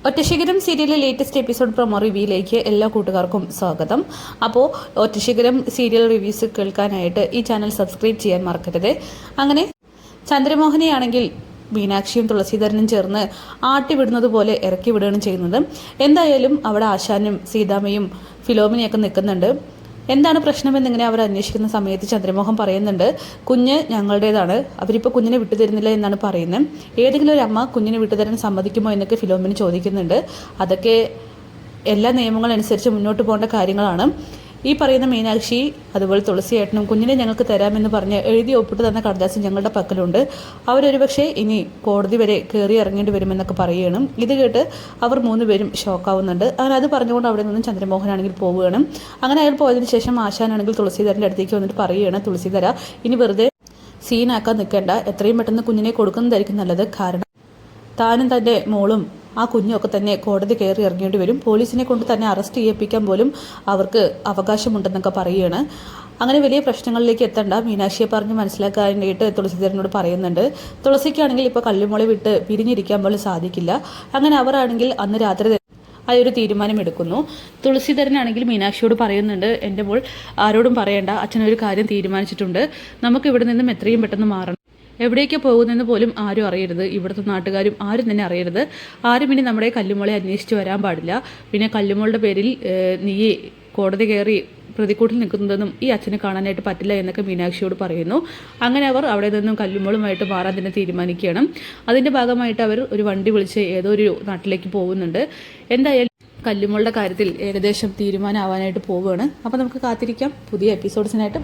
ഒറ്റശിഖരം സീരിയലിലെ latest episode promo റിവ്യൂയിലേക്ക് എല്ലാ കൂട്ടുകാർക്കും സ്വാഗതം. അപ്പോൾ ഒറ്റശിഖരം സീരിയൽ റിവ്യൂസ് കേൾക്കാനായിട്ട് ഈ ചാനൽ സബ്സ്ക്രൈബ് ചെയ്യാൻ മറക്കരുത്. അങ്ങനെ ചന്ദ്രമോഹനെയാണെങ്കിൽ മീനാക്ഷിയും തുളസീധരനും ചേർന്ന് ആട്ടിവിടുന്നത് പോലെ ഇറക്കി വിടുകയാണ് ചെയ്യുന്നത്. എന്തായാലും അവിടെ ആശാനും സീതാമ്മയും ഫിലോമിനയൊക്കെ നിൽക്കുന്നുണ്ട്. എന്താണ് പ്രശ്നമെന്നിങ്ങനെ അവർ അന്വേഷിക്കുന്ന സമയത്ത് ചന്ദ്രമോഹൻ പറയുന്നുണ്ട്, കുഞ്ഞ് ഞങ്ങളുടേതാണ്, അവരിപ്പോൾ കുഞ്ഞിനെ വിട്ടുതരുന്നില്ല എന്നാണ് പറയുന്നത്. ഏതെങ്കിലും ഒരു അമ്മ കുഞ്ഞിനെ വിട്ടുതരാൻ സമ്മതിക്കുമോ എന്നൊക്കെ ഫിലോമിന് ചോദിക്കുന്നുണ്ട്. അതൊക്കെ എല്ലാ നിയമങ്ങളനുസരിച്ച് മുന്നോട്ട് പോകേണ്ട കാര്യങ്ങളാണ്. ഈ പറയുന്ന മീനാക്ഷി അതുപോലെ തുളസിയേട്ടനും കുഞ്ഞിനെ ഞങ്ങൾക്ക് തരാമെന്ന് പറഞ്ഞ് എഴുതി ഒപ്പിട്ട് തന്ന കടലാസ് ഞങ്ങളുടെ പക്കലുണ്ട്. അവരൊരു പക്ഷേ ഇനി കോടതി വരെ കയറി ഇറങ്ങേണ്ടി വരുമെന്നൊക്കെ പറയുകയാണ്. ഇത് കേട്ട് അവർ മൂന്നുപേരും ഷോക്കാവുന്നുണ്ട്. അങ്ങനെ അത് പറഞ്ഞുകൊണ്ട് അവിടെ നിന്നും ചന്ദ്രമോഹനാണെങ്കിൽ പോവുകയാണ്. അങ്ങനെ അയാൾ പോയതിന് ശേഷം ആശാനാണെങ്കിൽ തുളസീധരൻ്റെ അടുത്തേക്ക് വന്നിട്ട് പറയുകയാണ്, തുളസീധര ഇനി വെറുതെ സീനാക്കാൻ നിൽക്കേണ്ട, എത്രയും പെട്ടെന്ന് കുഞ്ഞിനെ കൊടുക്കുന്നതായിരിക്കും നല്ലത്. കാരണം താനും തൻ്റെ മോളും ആ കുഞ്ഞൊക്കെ തന്നെ കോടതി കയറി ഇറങ്ങേണ്ടി വരും. പോലീസിനെ കൊണ്ട് തന്നെ അറസ്റ്റ് ചെയ്യിപ്പിക്കാൻ പോലും അവർക്ക് അവകാശമുണ്ടെന്നൊക്കെ പറയുകയാണ്. അങ്ങനെ വലിയ പ്രശ്നങ്ങളിലേക്ക് എത്തണ്ട, മീനാക്ഷിയെ പറഞ്ഞ് മനസ്സിലാക്കാനായിട്ട് തുളസീധരനോട് പറയുന്നുണ്ട്. തുളസിക്കാണെങ്കിൽ ഇപ്പോൾ കല്ലുമോളെ വിട്ട് പിരിഞ്ഞിരിക്കാൻ പോലും സാധിക്കില്ല. അങ്ങനെ അവരാണെങ്കിൽ അന്ന് രാത്രി ആ ഒരു തീരുമാനം എടുക്കുന്നു. തുളസീധരനാണെങ്കിൽ മീനാക്ഷിയോട് പറയുന്നുണ്ട്, എൻ്റെ മോൾ ആരോടും പറയണ്ട, അച്ഛനൊരു കാര്യം തീരുമാനിച്ചിട്ടുണ്ട്, നമുക്ക് ഇവിടെ നിന്നും എത്രയും പെട്ടെന്ന് മാറണം. എവിടേക്ക് പോകുന്നതെന്ന് പോലും ആരും അറിയരുത്, ഇവിടുത്തെ നാട്ടുകാരും ആരും തന്നെ അറിയരുത്. ആരും ഇനി നമ്മുടെ കല്ലുമോളെ അന്വേഷിച്ച് വരാൻ പാടില്ല. പിന്നെ കല്ലുമോളുടെ പേരിൽ നീ കോടതി കയറി പ്രതിക്കൂട്ടിൽ നിൽക്കുന്നതെന്നും ഈ അച്ഛനെ കാണാനായിട്ട് പറ്റില്ല എന്നൊക്കെ മീനാക്ഷിയോട് പറയുന്നു. അങ്ങനെ അവർ അവിടെ നിന്നും കല്ലുമോളുമായിട്ട് മാറാൻ തന്നെ തീരുമാനിക്കുകയാണ്. അതിൻ്റെ ഭാഗമായിട്ട് അവർ ഒരു വണ്ടി വിളിച്ച് ഏതോ ഒരു നാട്ടിലേക്ക് പോകുന്നുണ്ട്. എന്തായാലും കല്ലുമോളുടെ കാര്യത്തിൽ ഏകദേശം തീരുമാനമാവാനായിട്ട് പോവുകയാണ്. അപ്പോൾ നമുക്ക് കാത്തിരിക്കാം പുതിയ എപ്പിസോഡ്സിനായിട്ട്.